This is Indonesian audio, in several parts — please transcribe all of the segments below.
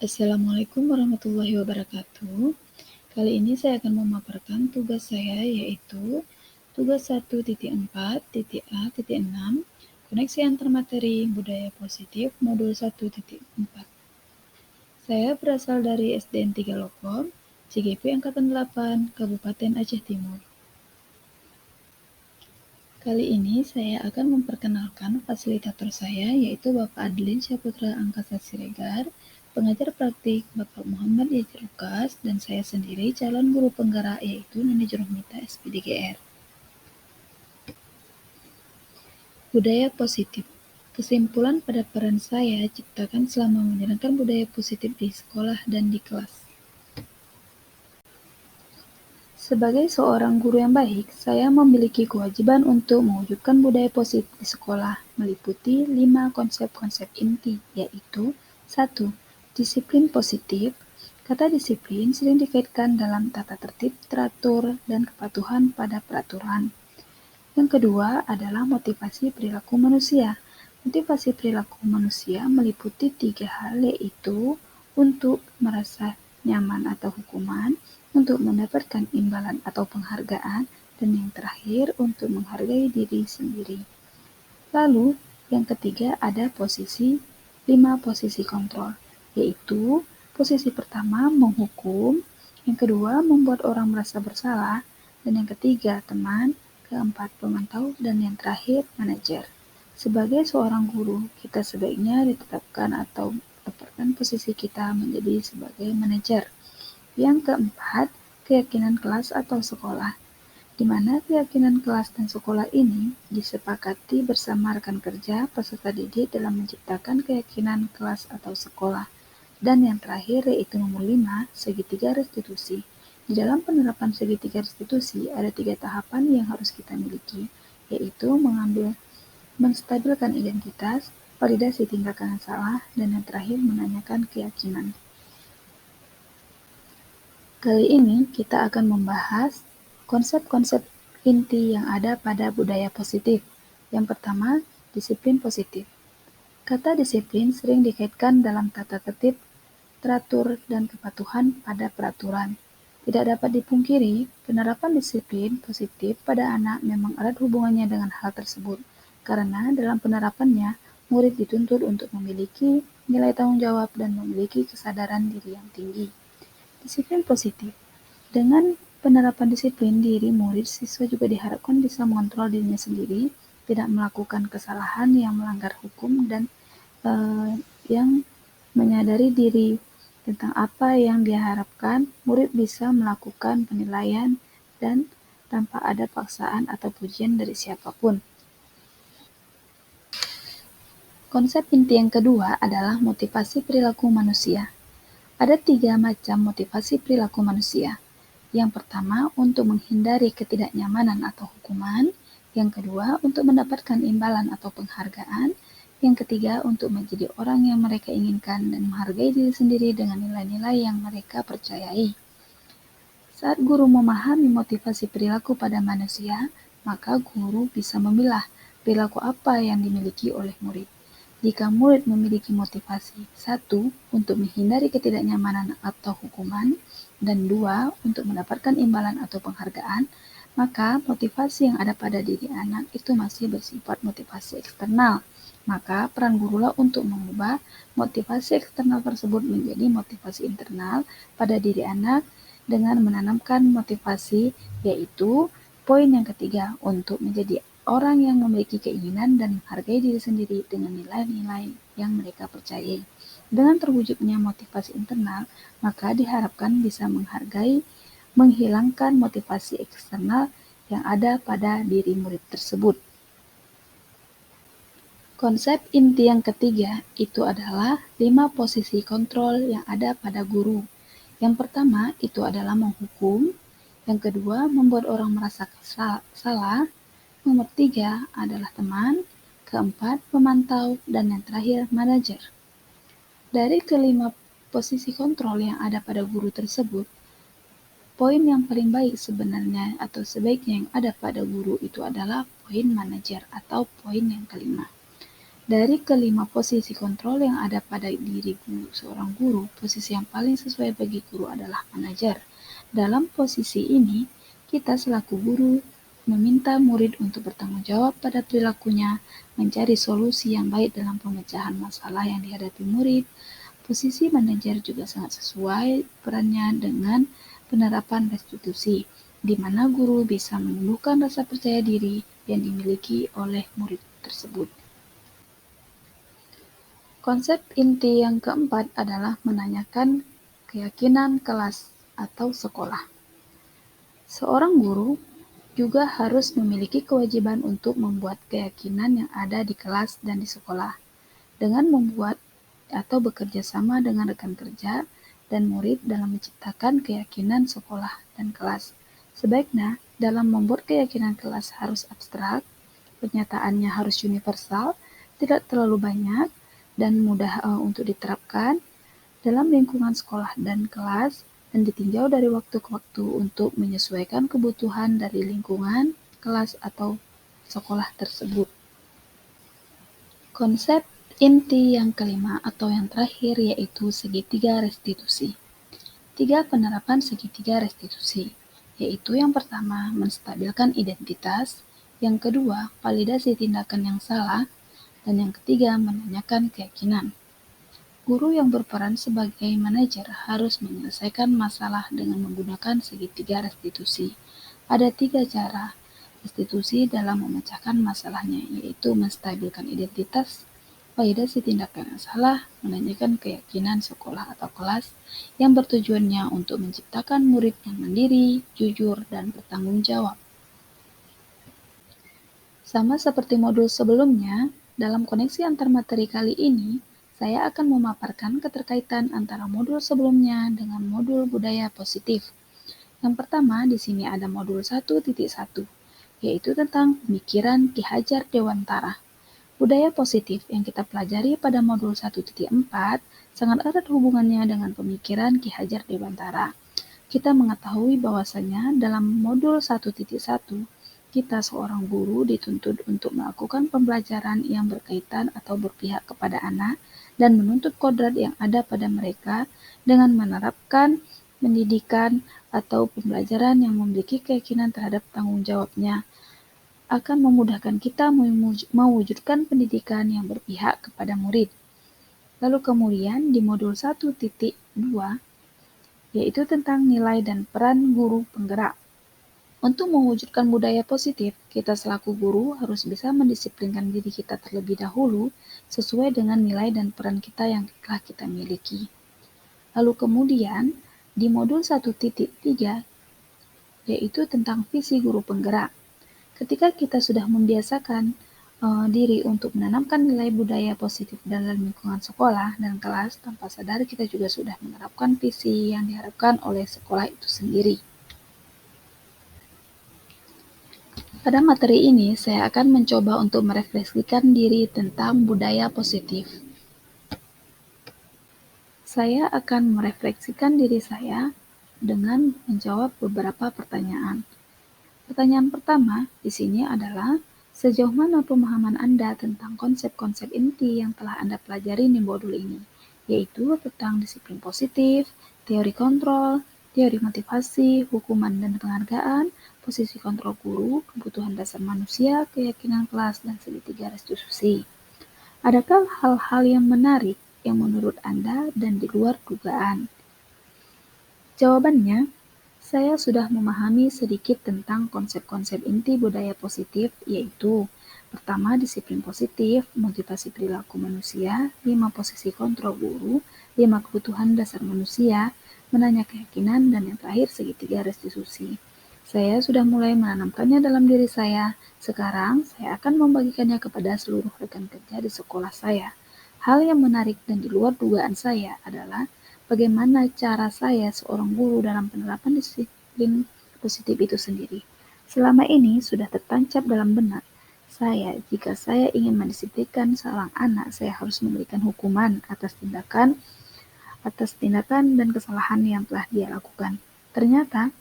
Assalamualaikum warahmatullahi wabarakatuh. Kali ini saya akan memaparkan tugas saya yaitu tugas 1.4.A.6 Koneksi antar materi budaya positif modul 1.4. Saya berasal dari SDN 3 Lokom, CGP Angkatan 8, Kabupaten Aceh Timur. Kali ini saya akan memperkenalkan fasilitator saya yaitu Bapak Adlin Syaputra Angkasa Siregar, pengajar praktik Bapak Muhammad Yajir Lukas, dan saya sendiri calon guru penggerak yaitu Nini Jurumita SPDGR. Budaya positif. Kesimpulan pada peran saya ciptakan selama menjalankan budaya positif di sekolah dan di kelas. Sebagai seorang guru yang baik, saya memiliki kewajiban untuk mewujudkan budaya positif di sekolah, meliputi 5 konsep-konsep inti, yaitu 1. Disiplin positif. Kata disiplin sering dikaitkan dalam tata tertib, teratur, dan kepatuhan pada peraturan. Yang kedua adalah motivasi perilaku manusia. Motivasi perilaku manusia meliputi 3 hal, yaitu untuk merasa nyaman atau hukuman, untuk mendapatkan imbalan atau penghargaan, dan yang terakhir untuk menghargai diri sendiri. Lalu, yang ketiga ada 5 posisi kontrol, yaitu posisi pertama menghukum, yang kedua membuat orang merasa bersalah, dan yang ketiga teman, keempat pemantau, dan yang terakhir manajer. Sebagai seorang guru, kita sebaiknya ditetapkan atau tempatkan posisi kita menjadi sebagai manajer. Yang keempat, keyakinan kelas atau sekolah, di mana keyakinan kelas dan sekolah ini disepakati bersama rekan kerja peserta didik dalam menciptakan keyakinan kelas atau sekolah. Dan yang terakhir yaitu nomor 5, segitiga restitusi. Di dalam penerapan segitiga restitusi ada 3 tahapan yang harus kita miliki, yaitu menstabilkan identitas, validasi tindakan yang salah, dan yang terakhir menanyakan keyakinan. Kali ini kita akan membahas konsep-konsep inti yang ada pada budaya positif. Yang pertama, disiplin positif. Kata disiplin sering dikaitkan dalam tata tertib, teratur, dan kepatuhan pada peraturan. Tidak dapat dipungkiri, penerapan disiplin positif pada anak memang erat hubungannya dengan hal tersebut, karena dalam penerapannya, murid dituntut untuk memiliki nilai tanggung jawab dan memiliki kesadaran diri yang tinggi. Disiplin positif. Dengan penerapan disiplin diri murid, siswa juga diharapkan bisa mengontrol dirinya sendiri, tidak melakukan kesalahan yang melanggar hukum, dan yang menyadari diri tentang apa yang dia harapkan, murid bisa melakukan penilaian dan tanpa ada paksaan atau pujian dari siapapun. Konsep inti yang kedua adalah motivasi perilaku manusia. Ada 3 macam motivasi perilaku manusia. Yang pertama, untuk menghindari ketidaknyamanan atau hukuman. Yang kedua, untuk mendapatkan imbalan atau penghargaan. Yang ketiga, untuk menjadi orang yang mereka inginkan dan menghargai diri sendiri dengan nilai-nilai yang mereka percayai. Saat guru memahami motivasi perilaku pada manusia, maka guru bisa memilah perilaku apa yang dimiliki oleh murid. Jika murid memiliki motivasi 1. Untuk menghindari ketidaknyamanan atau hukuman, dan 2. Untuk mendapatkan imbalan atau penghargaan, maka motivasi yang ada pada diri anak itu masih bersifat motivasi eksternal. Maka peran gurulah untuk mengubah motivasi eksternal tersebut menjadi motivasi internal pada diri anak dengan menanamkan motivasi, yaitu poin yang ketiga, untuk menjadi orang yang memiliki keinginan dan menghargai diri sendiri dengan nilai-nilai yang mereka percayai. Dengan terwujudnya motivasi internal, maka diharapkan bisa menghilangkan motivasi eksternal yang ada pada diri murid tersebut. Konsep inti yang ketiga itu adalah 5 posisi kontrol yang ada pada guru. Yang pertama itu adalah menghukum, yang kedua membuat orang merasa salah, nomor 3 adalah teman, keempat pemantau, dan yang terakhir manajer. Dari kelima posisi kontrol yang ada pada guru tersebut, poin yang paling baik sebenarnya atau sebaiknya yang ada pada guru itu adalah poin manajer atau poin yang kelima. Dari kelima posisi kontrol yang ada pada diri seorang guru, posisi yang paling sesuai bagi guru adalah manajer. Dalam posisi ini, kita selaku guru meminta murid untuk bertanggung jawab pada perilakunya, mencari solusi yang baik dalam pemecahan masalah yang dihadapi murid. Posisi manajer juga sangat sesuai perannya dengan penerapan restitusi, di mana guru bisa menumbuhkan rasa percaya diri yang dimiliki oleh murid tersebut. Konsep inti yang keempat adalah menanyakan keyakinan kelas atau sekolah. Seorang guru juga harus memiliki kewajiban untuk membuat keyakinan yang ada di kelas dan di sekolah, dengan membuat atau bekerja sama dengan rekan kerja dan murid dalam menciptakan keyakinan sekolah dan kelas. Sebaiknya, dalam membuat keyakinan kelas harus abstrak, penyataannya harus universal, tidak terlalu banyak, dan mudah untuk diterapkan dalam lingkungan sekolah dan kelas, dan ditinjau dari waktu ke waktu untuk menyesuaikan kebutuhan dari lingkungan, kelas, atau sekolah tersebut. Konsep inti yang kelima atau yang terakhir yaitu segitiga restitusi. 3 penerapan segitiga restitusi, yaitu yang pertama menstabilkan identitas, yang kedua validasi tindakan yang salah, dan yang ketiga menanyakan keyakinan. Guru yang berperan sebagai manajer harus menyelesaikan masalah dengan menggunakan segitiga restitusi. Ada 3 cara restitusi dalam memecahkan masalahnya, yaitu menstabilkan identitas, validasi tindakan yang salah, menanyakan keyakinan sekolah atau kelas yang bertujuannya untuk menciptakan murid yang mandiri, jujur, dan bertanggung jawab. Sama seperti modul sebelumnya, dalam koneksi antar materi kali ini, saya akan memaparkan keterkaitan antara modul sebelumnya dengan modul budaya positif. Yang pertama, di sini ada modul 1.1, yaitu tentang pemikiran Ki Hajar Dewantara. Budaya positif yang kita pelajari pada modul 1.4 sangat erat hubungannya dengan pemikiran Ki Hajar Dewantara. Kita mengetahui bahwasanya dalam modul 1.1, kita seorang guru dituntut untuk melakukan pembelajaran yang berkaitan atau berpihak kepada anak dan menuntut kodrat yang ada pada mereka dengan menerapkan pendidikan atau pembelajaran yang memiliki keyakinan terhadap tanggung jawabnya akan memudahkan kita mewujudkan pendidikan yang berpihak kepada murid. Lalu kemudian di modul 1.2 yaitu tentang nilai dan peran guru penggerak. Untuk mewujudkan budaya positif, kita selaku guru harus bisa mendisiplinkan diri kita terlebih dahulu sesuai dengan nilai dan peran kita yang telah kita miliki. Lalu kemudian di modul 1.3 yaitu tentang visi guru penggerak. Ketika kita sudah membiasakan diri untuk menanamkan nilai budaya positif dalam lingkungan sekolah dan kelas, tanpa sadar kita juga sudah menerapkan visi yang diharapkan oleh sekolah itu sendiri. Pada materi ini, saya akan mencoba untuk merefleksikan diri tentang budaya positif. Saya akan merefleksikan diri saya dengan menjawab beberapa pertanyaan. Pertanyaan pertama di sini adalah, sejauh mana pemahaman Anda tentang konsep-konsep inti yang telah Anda pelajari di modul ini, yaitu tentang disiplin positif, teori kontrol, teori motivasi, hukuman dan penghargaan, posisi kontrol guru, kebutuhan dasar manusia, keyakinan kelas, dan segitiga restitusi. Adakah hal-hal yang menarik yang menurut Anda dan di luar dugaan? Jawabannya, saya sudah memahami sedikit tentang konsep-konsep inti budaya positif, yaitu pertama, disiplin positif, motivasi perilaku manusia, 5 posisi kontrol guru, 5 kebutuhan dasar manusia, menanya keyakinan, dan yang terakhir segitiga restitusi. Saya sudah mulai menanamkannya dalam diri saya. Sekarang, saya akan membagikannya kepada seluruh rekan kerja di sekolah saya. Hal yang menarik dan di luar dugaan saya adalah bagaimana cara saya seorang guru dalam penerapan disiplin positif itu sendiri. Selama ini sudah tertancap dalam benak saya, jika saya ingin mendisiplinkan seorang anak, saya harus memberikan hukuman atas tindakan dan kesalahan yang telah dia lakukan. Ternyata,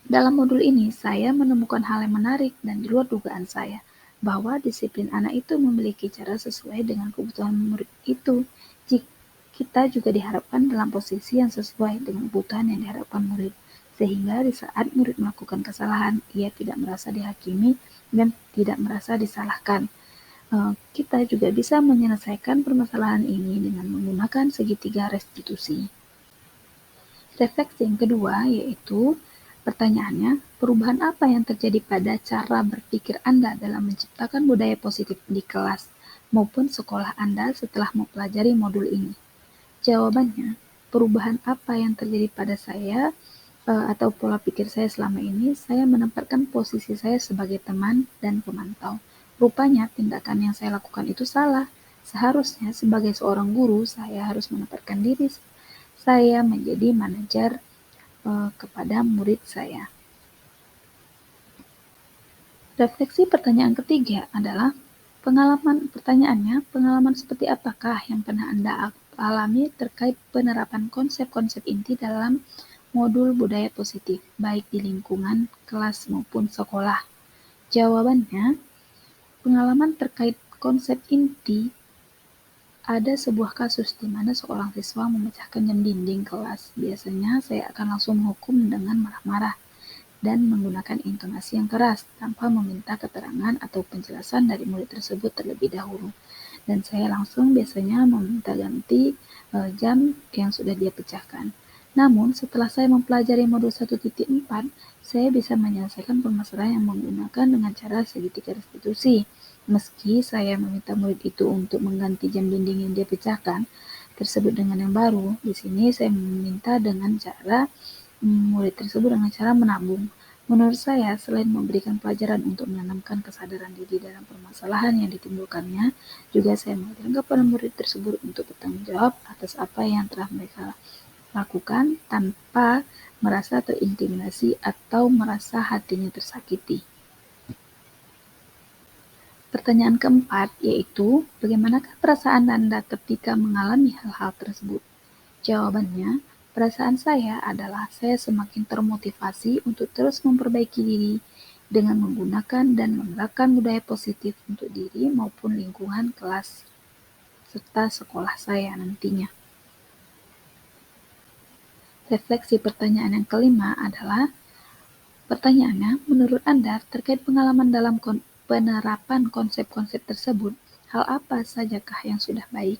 dalam modul ini saya menemukan hal yang menarik dan di luar dugaan saya. bahwa disiplin anak itu memiliki cara sesuai dengan kebutuhan murid itu. Kita juga diharapkan dalam posisi yang sesuai dengan kebutuhan yang diharapkan murid, sehingga di saat murid melakukan kesalahan, ia tidak merasa dihakimi dan tidak merasa disalahkan. Kita juga bisa menyelesaikan permasalahan ini dengan menggunakan segitiga restitusi. Refleksi yang kedua yaitu pertanyaannya, perubahan apa yang terjadi pada cara berpikir Anda dalam menciptakan budaya positif di kelas maupun sekolah Anda setelah mempelajari modul ini? Jawabannya, perubahan apa yang terjadi pada saya atau pola pikir saya selama ini, saya menempatkan posisi saya sebagai teman dan pemantau. Rupanya tindakan yang saya lakukan itu salah. Seharusnya sebagai seorang guru, saya harus menempatkan diri saya menjadi manajer kepada murid saya. Refleksi pertanyaan ketiga adalah pengalaman seperti apakah yang pernah Anda alami terkait penerapan konsep-konsep inti dalam modul budaya positif, baik di lingkungan kelas maupun sekolah? Jawabannya, pengalaman terkait konsep inti ada sebuah kasus di mana seorang siswa memecahkan jam dinding kelas. Biasanya saya akan langsung menghukum dengan marah-marah dan menggunakan intonasi yang keras tanpa meminta keterangan atau penjelasan dari murid tersebut terlebih dahulu. Dan saya langsung biasanya meminta ganti jam yang sudah dia pecahkan. Namun, setelah saya mempelajari modul 1.4, saya bisa menyelesaikan permasalahan yang menggunakan dengan cara segitiga restitusi. Meski saya meminta murid itu untuk mengganti jam dinding yang dia pecahkan tersebut dengan yang baru, di sini saya meminta dengan cara murid tersebut dengan cara menabung. Menurut saya, selain memberikan pelajaran untuk menanamkan kesadaran diri dalam permasalahan yang ditimbulkannya, juga saya mengajarkan kepada murid tersebut untuk bertanggung jawab atas apa yang telah mereka lakukan tanpa merasa terintimidasi atau merasa hatinya tersakiti. Pertanyaan keempat yaitu, bagaimanakah perasaan Anda ketika mengalami hal-hal tersebut? Jawabannya, perasaan saya adalah saya semakin termotivasi untuk terus memperbaiki diri dengan menggunakan dan menerapkan budaya positif untuk diri maupun lingkungan kelas serta sekolah saya nantinya. Refleksi pertanyaan yang kelima adalah, pertanyaannya, menurut Anda terkait pengalaman dalam penerapan konsep-konsep tersebut, hal apa sajakah yang sudah baik?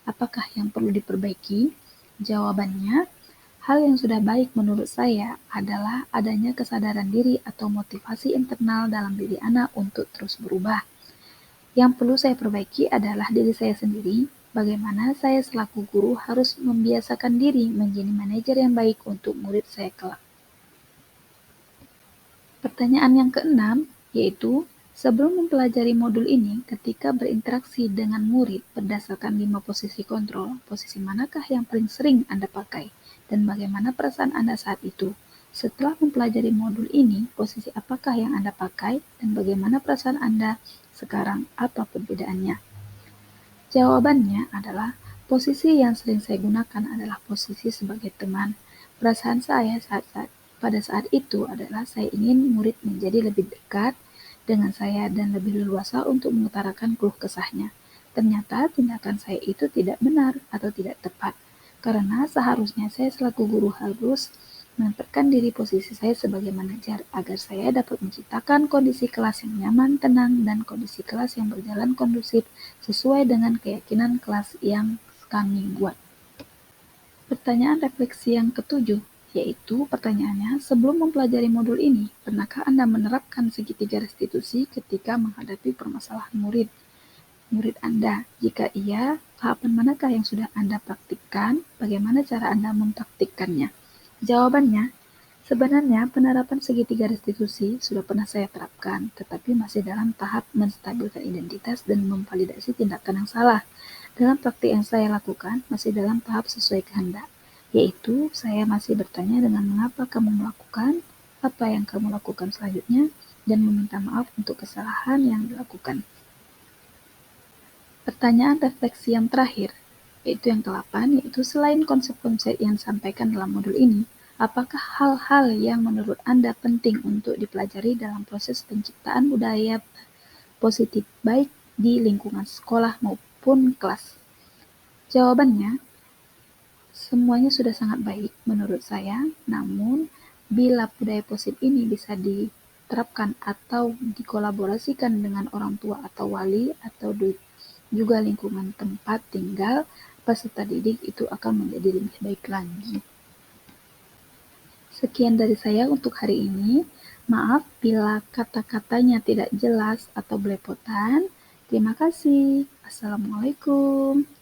Apakah yang perlu diperbaiki? Jawabannya, hal yang sudah baik menurut saya adalah adanya kesadaran diri atau motivasi internal dalam diri anak untuk terus berubah. Yang perlu saya perbaiki adalah diri saya sendiri, bagaimana saya selaku guru harus membiasakan diri menjadi manajer yang baik untuk murid saya kelak. Pertanyaan yang keenam, yaitu, sebelum mempelajari modul ini, ketika berinteraksi dengan murid berdasarkan 5 posisi kontrol, posisi manakah yang paling sering Anda pakai, dan bagaimana perasaan Anda saat itu? Setelah mempelajari modul ini, posisi apakah yang Anda pakai, dan bagaimana perasaan Anda sekarang? Apa perbedaannya? Jawabannya adalah, posisi yang sering saya gunakan adalah posisi sebagai teman. Perasaan saya pada saat itu adalah saya ingin murid menjadi lebih dekat dengan saya dan lebih leluasa untuk mengutarakan keluh kesahnya. Ternyata tindakan saya itu tidak benar atau tidak tepat, karena seharusnya saya selaku guru harus menempatkan diri posisi saya sebagai manajer agar saya dapat menciptakan kondisi kelas yang nyaman, tenang, dan kondisi kelas yang berjalan kondusif sesuai dengan keyakinan kelas yang kami buat. Pertanyaan refleksi yang ketujuh, yaitu pertanyaannya, sebelum mempelajari modul ini, pernahkah Anda menerapkan segitiga restitusi ketika menghadapi permasalahan murid Anda? Jika iya, tahapan manakah yang sudah Anda praktikkan? Bagaimana cara Anda mempraktikkannya? Jawabannya, sebenarnya penerapan segitiga restitusi sudah pernah saya terapkan, tetapi masih dalam tahap menstabilkan identitas dan memvalidasi tindakan yang salah. Dalam praktik yang saya lakukan, masih dalam tahap sesuai kehendak, yaitu saya masih bertanya dengan mengapa kamu melakukan, apa yang kamu lakukan selanjutnya, dan meminta maaf untuk kesalahan yang dilakukan. Pertanyaan refleksi yang terakhir, yaitu yang ke-8, yaitu selain konsep-konsep yang disampaikan dalam modul ini, apakah hal-hal yang menurut Anda penting untuk dipelajari dalam proses penciptaan budaya positif baik di lingkungan sekolah maupun kelas? Jawabannya, semuanya sudah sangat baik menurut saya, namun bila budaya positif ini bisa diterapkan atau dikolaborasikan dengan orang tua atau wali atau juga lingkungan tempat tinggal peserta didik, itu akan menjadi lebih baik lagi. Sekian dari saya untuk hari ini. Maaf bila kata-katanya tidak jelas atau belepotan. Terima kasih. Assalamualaikum.